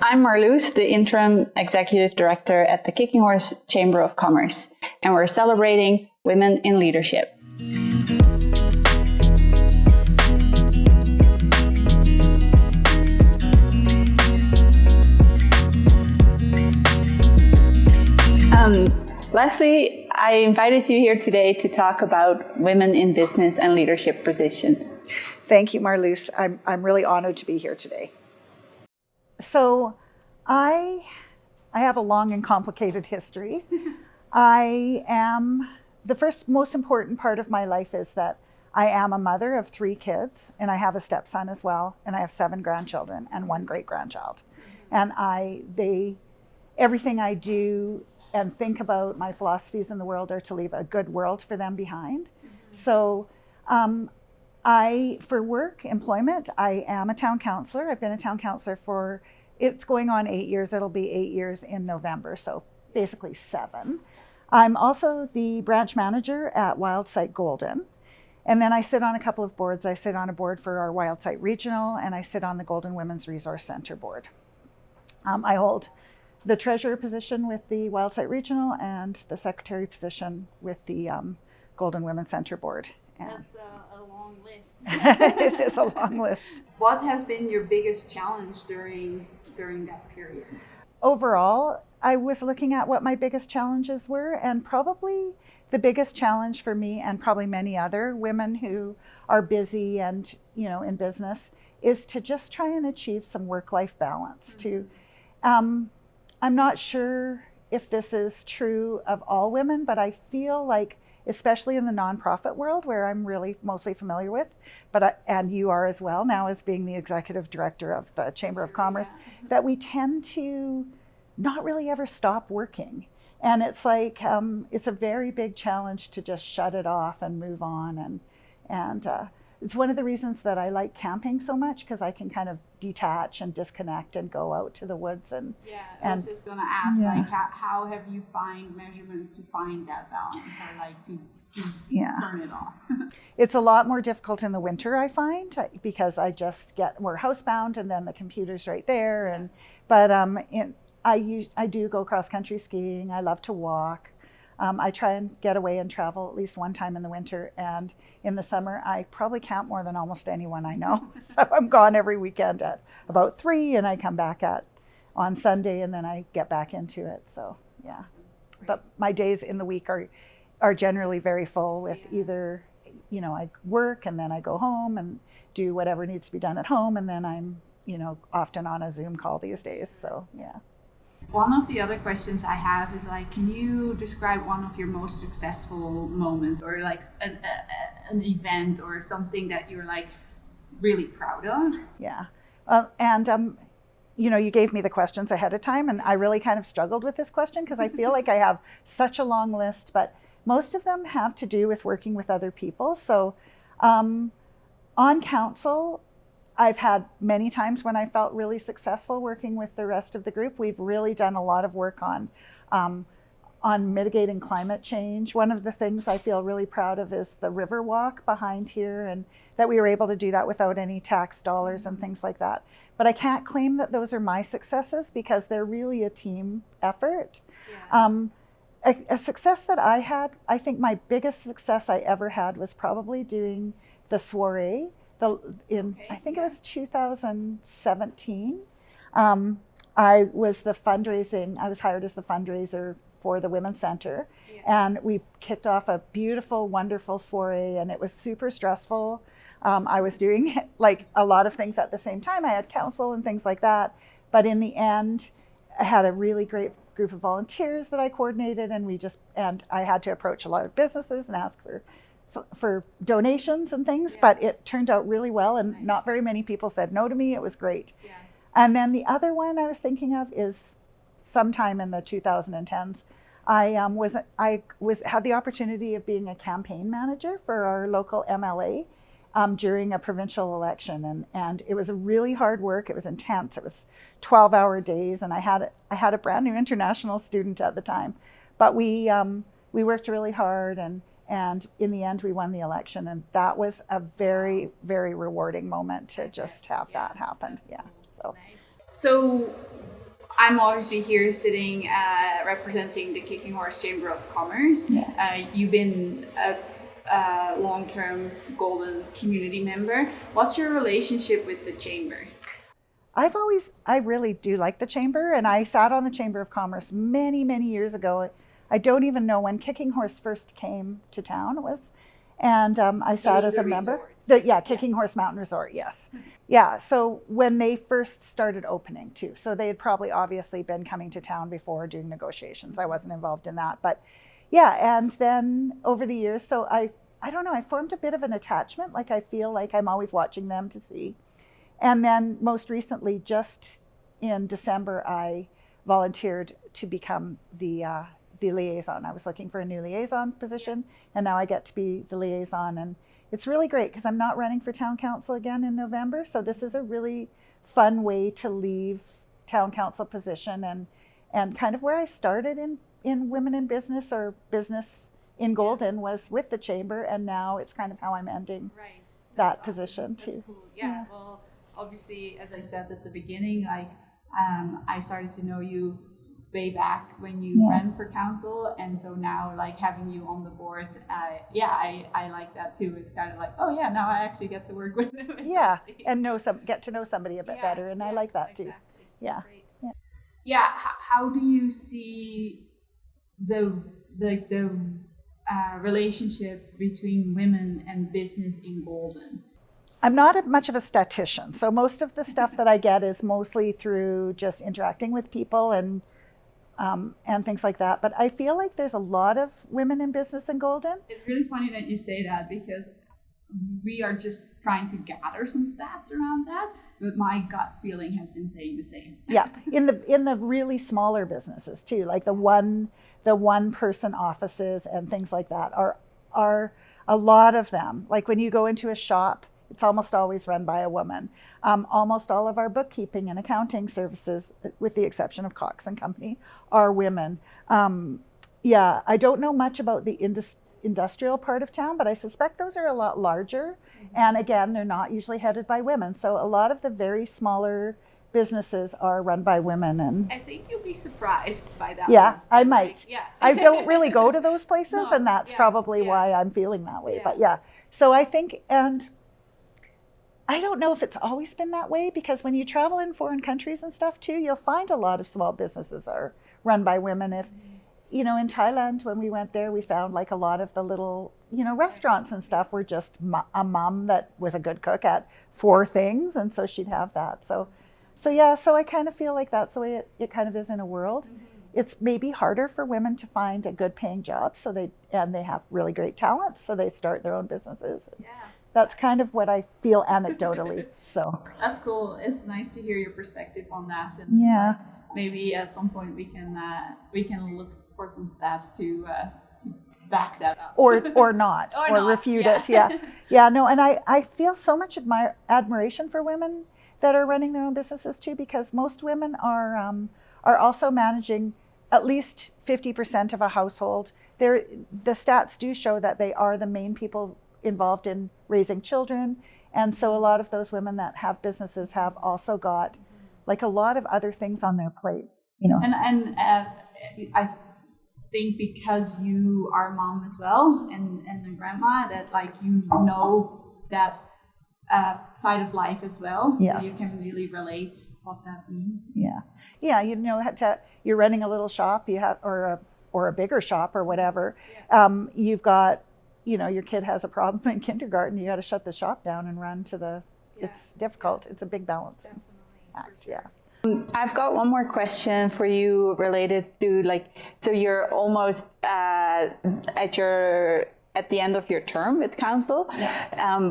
I'm Marloes, the Interim Executive Director at the Kicking Horse Chamber of Commerce, and we're celebrating women in leadership. Lastly, I invited you here today to talk about women in business and leadership positions. Thank you, Marloes. I'm really honored to be here today. So I have a long and complicated history. The first most important part of my life is that I am a mother of 3 kids, and I have a stepson as well, and I have 7 grandchildren and 1 great-grandchild. And everything I do and think about, my philosophies in the world, are to leave a good world for them behind. So for work, employment, I am a town councillor. I've been a town councillor for, it's going on 8 years. It'll be 8 years in November, so basically 7. I'm also the branch manager at Wildsight Golden. And then I sit on a couple of boards. I sit on a board for our Wildsight Regional, and I sit on the Golden Women's Resource Centre board. I hold the treasurer position with the Wildsight Regional and the secretary position with the Golden Women's Centre board. And that's a long list. It is a long list. What has been your biggest challenge during that period? Overall, I was looking at what my biggest challenges were, and probably the biggest challenge for me, and probably many other women who are busy and in business, is to just try and achieve some work-life balance. I'm not sure if this is true of all women, but I feel like, especially in the nonprofit world, where I'm really mostly familiar with, and you are as well now as being the executive director of the Chamber of Commerce, that we tend to not really ever stop working. And it's like, it's a very big challenge to just shut it off and move on. And it's one of the reasons that I like camping so much, because I can kind of detach and disconnect and go out to the woods. I was just going to ask, how have you find measurements to find that balance, or to turn it off? It's a lot more difficult in the winter, I find, because we're housebound, and then the computer's right there. I do go cross-country skiing. I love to walk. I try and get away and travel at least one time in the winter, and in the summer I probably camp more than almost anyone I know. So I'm gone every weekend at about 3, and I come back on Sunday, and then I get back into it. So yeah, but my days in the week are generally very full with either I work, and then I go home and do whatever needs to be done at home, and then I'm often on a Zoom call these days. So yeah. One of the other questions I have is can you describe one of your most successful moments, or an event or something that you're really proud of? Yeah. You gave me the questions ahead of time, and I really kind of struggled with this question because I feel like I have such a long list, but most of them have to do with working with other people. So on council, I've had many times when I felt really successful working with the rest of the group. We've really done a lot of work on mitigating climate change. One of the things I feel really proud of is the river walk behind here, and that we were able to do that without any tax dollars and things like that. But I can't claim that those are my successes, because they're really a team effort. Yeah. A success that I had, I think my biggest success I ever had was probably doing the soiree. I think it was 2017. I was hired as the fundraiser for the Women's Centre, and we kicked off a beautiful, wonderful soiree, and it was super stressful. I was doing a lot of things at the same time. I had council and things like that, but in the end, I had a really great group of volunteers that I coordinated, and I had to approach a lot of businesses and ask for donations and things, but it turned out really well, and not very many people said no to me. It was great. Yeah. And then the other one I was thinking of is sometime in the 2010s. I had the opportunity of being a campaign manager for our local MLA during a provincial election, and it was a really hard work. It was intense. It was 12-hour days, and I had a brand new international student at the time, but we worked really hard, and in the end we won the election, and that was a very, very rewarding moment to just have that happen. Yeah. So I'm obviously here sitting representing the Kicking Horse Chamber of Commerce. Yeah. You've been a long-term Golden community member. What's your relationship with the chamber? I really do like the chamber, and I sat on the Chamber of Commerce many, many years ago. I don't even know when Kicking Horse first came to town. It was, and I sat as a member. Kicking Horse Mountain Resort, yes. Yeah, so when they first started opening too. So they had probably obviously been coming to town before doing negotiations. I wasn't involved in that, but yeah, and then over the years, so I don't know, I formed a bit of an attachment. Like I feel like I'm always watching them to see. And then most recently, just in December, I volunteered to become the liaison. I was looking for a new liaison position, and now I get to be the liaison. And it's really great because I'm not running for town council again in November. So this is a really fun way to leave town council position and kind of where I started in women in business or business in Golden was with the chamber. And now it's kind of how I'm ending that position too. That's cool. Yeah. Well, obviously, as I said at the beginning, like I started to know you way back when you ran for council, and so now like having you on the board, I like that too. It's kind of like, oh yeah, now I actually get to work with them. And get to know somebody a bit better, and I like that too. Yeah. Great. Yeah. How do you see the relationship between women and business in Golden? I'm not much of a statistician, so most of the stuff that I get is mostly through just interacting with people and things like that. But I feel like there's a lot of women in business in Golden. It's really funny that you say that because we are just trying to gather some stats around that, but my gut feeling has been saying the same. Yeah, in the really smaller businesses too, like the one person offices and things like that are a lot of them. Like when you go into a shop, it's almost always run by a woman. Almost all of our bookkeeping and accounting services, with the exception of Cox and Company, are women. I don't know much about the industrial part of town, but I suspect those are a lot larger. Mm-hmm. And again, they're not usually headed by women. So a lot of the very smaller businesses are run by women. And I think you'll be surprised by that. Yeah, one. I might. Yeah. I don't really go to those places, No, and that's probably why I'm feeling that way. Yeah. But yeah, so I think, and I don't know if it's always been that way, because when you travel in foreign countries and stuff too, you'll find a lot of small businesses are run by women. If, in Thailand, when we went there, we found like a lot of the little, restaurants and stuff were just a mom that was a good cook at 4 things. And so she'd have that. So I kind of feel like that's the way it kind of is in a world. Mm-hmm. It's maybe harder for women to find a good paying job. And they have really great talents. So they start their own businesses. Yeah. That's kind of what I feel anecdotally. So that's cool. It's nice to hear your perspective on that. And maybe at some point we can look for some stats to back that up, or not, or refute it. No. And I feel so much admiration for women that are running their own businesses too, because most women are also managing at least 50% of a household. The stats do show that they are the main people involved in raising children, and so a lot of those women that have businesses have also got like a lot of other things on their plate, And I think because you are a mom as well and a grandma, that like that side of life as well, so you can really relate what that means. You're running a little shop, you have or a bigger shop or whatever. You've got, your kid has a problem in kindergarten, you got to shut the shop down and run to it's difficult. It's a big balancing act. Yeah. I've got one more question for you related to so you're almost at the end of your term with council.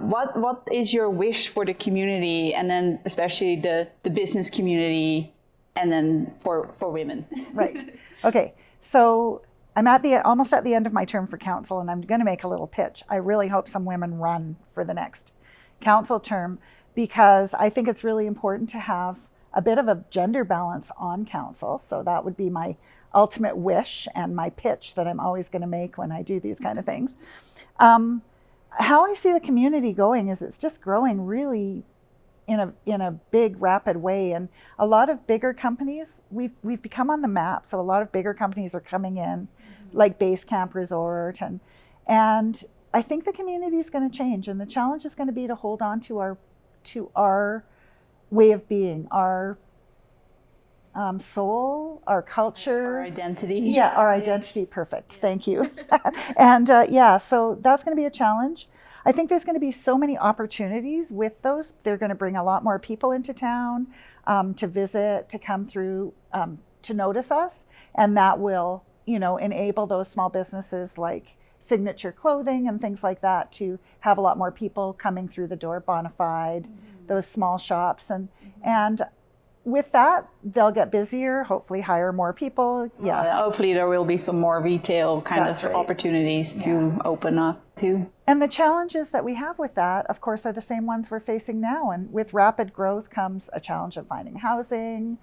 What is your wish for the community, and then especially the business community, and then for women? Right. Okay. So I'm almost at the end of my term for council, and I'm going to make a little pitch. I really hope some women run for the next council term, because I think it's really important to have a bit of a gender balance on council. So that would be my ultimate wish and my pitch that I'm always going to make when I do these kind of things. How I see the community going is it's just growing really in a big, rapid way. And a lot of bigger companies, we've become on the map. So a lot of bigger companies are coming in, like Base Camp Resort, and I think the community is going to change, and the challenge is going to be to hold on to our way of being, our soul, our culture, our identity. Yeah, our identity. Perfect. Thank you. And so that's going to be a challenge. I think there's going to be so many opportunities with those. They're going to bring a lot more people into town to visit, to come through, to notice us, and that will, enable those small businesses like Signature Clothing and things like that to have a lot more people coming through the door, Bonafide, those small shops, and with that, they'll get busier, hopefully hire more people. Yeah. Hopefully there will be some more retail kind of opportunities to open up too. And the challenges that we have with that, of course, are the same ones we're facing now. And with rapid growth comes a challenge of finding housing.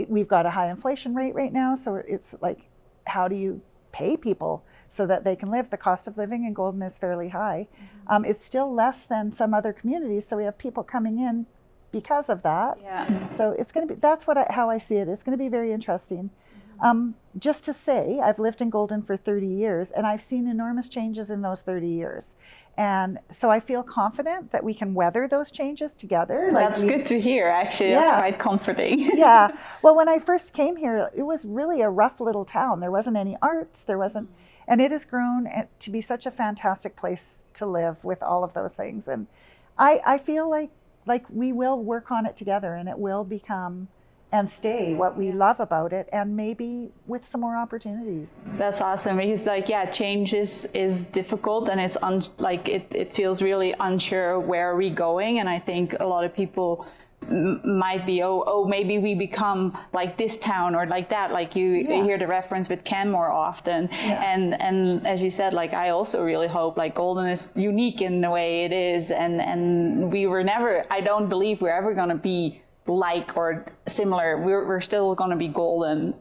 We've got a high inflation rate right now. So it's like, how do you pay people so that they can live? The cost of living in Golden is fairly high. It's still less than some other communities. So we have people coming in because of that. Yeah. So it's going to be, that's how I see it. It's going to be very interesting. Just to say, I've lived in Golden for 30 years and I've seen enormous changes in those 30 years. And so I feel confident that we can weather those changes together. That's good to hear, actually. That's quite comforting. Yeah. Well, when I first came here, it was really a rough little town. There wasn't any arts. And it has grown to be such a fantastic place to live with all of those things. And I feel like we will work on it together and it will become and stay what we love about it, and maybe with some more opportunities. That's awesome, because change is difficult, and it's it feels really unsure where are we going, and I think a lot of people might be maybe we become like this town or like that, like you hear the reference with Canmore often, and as you said, like I also really hope like Golden is unique in the way it is, and I don't believe we're ever going to be like or similar. We're still going to be Golden,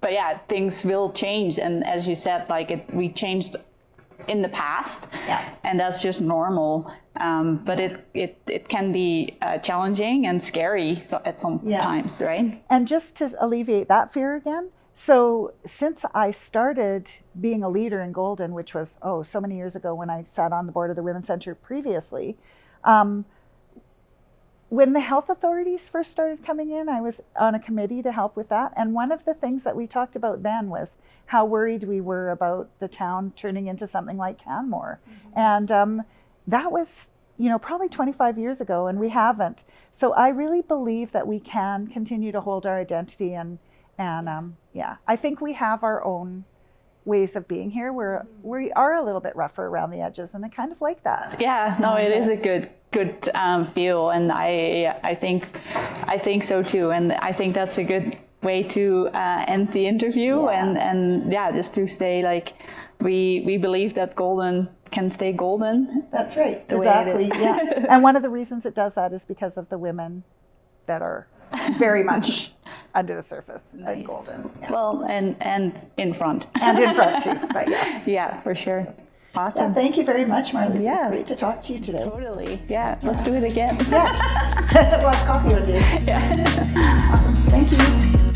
but things will change, and as you said, we changed in the past, and that's just normal. But it can be challenging and scary at some times, right? And just to alleviate that fear again, so since I started being a leader in Golden, which was so many years ago when I sat on the board of the Women's Centre previously, when the health authorities first started coming in, I was on a committee to help with that. And one of the things that we talked about then was how worried we were about the town turning into something like Canmore. And that was, probably 25 years ago, and we haven't. So I really believe that we can continue to hold our identity, and I think we have our own ways of being here. We are a little bit rougher around the edges, and I kind of like that. Yeah, no, it is a good feel, and I think so too, and I think that's a good way to end the interview, and just to stay like we believe that Golden can stay Golden. That's right. Exactly. Yeah. And one of the reasons it does that is because of the women that are very much under the surface at Golden. Yeah. Well, and in front. And in front too, but yes. Yeah, for sure. So, awesome. Yeah, thank you very much, Marloes. Yeah. It's great to talk to you today. Totally. Yeah. Let's do it again. Yeah. We'll have coffee one day. Yeah. Awesome. Thank you.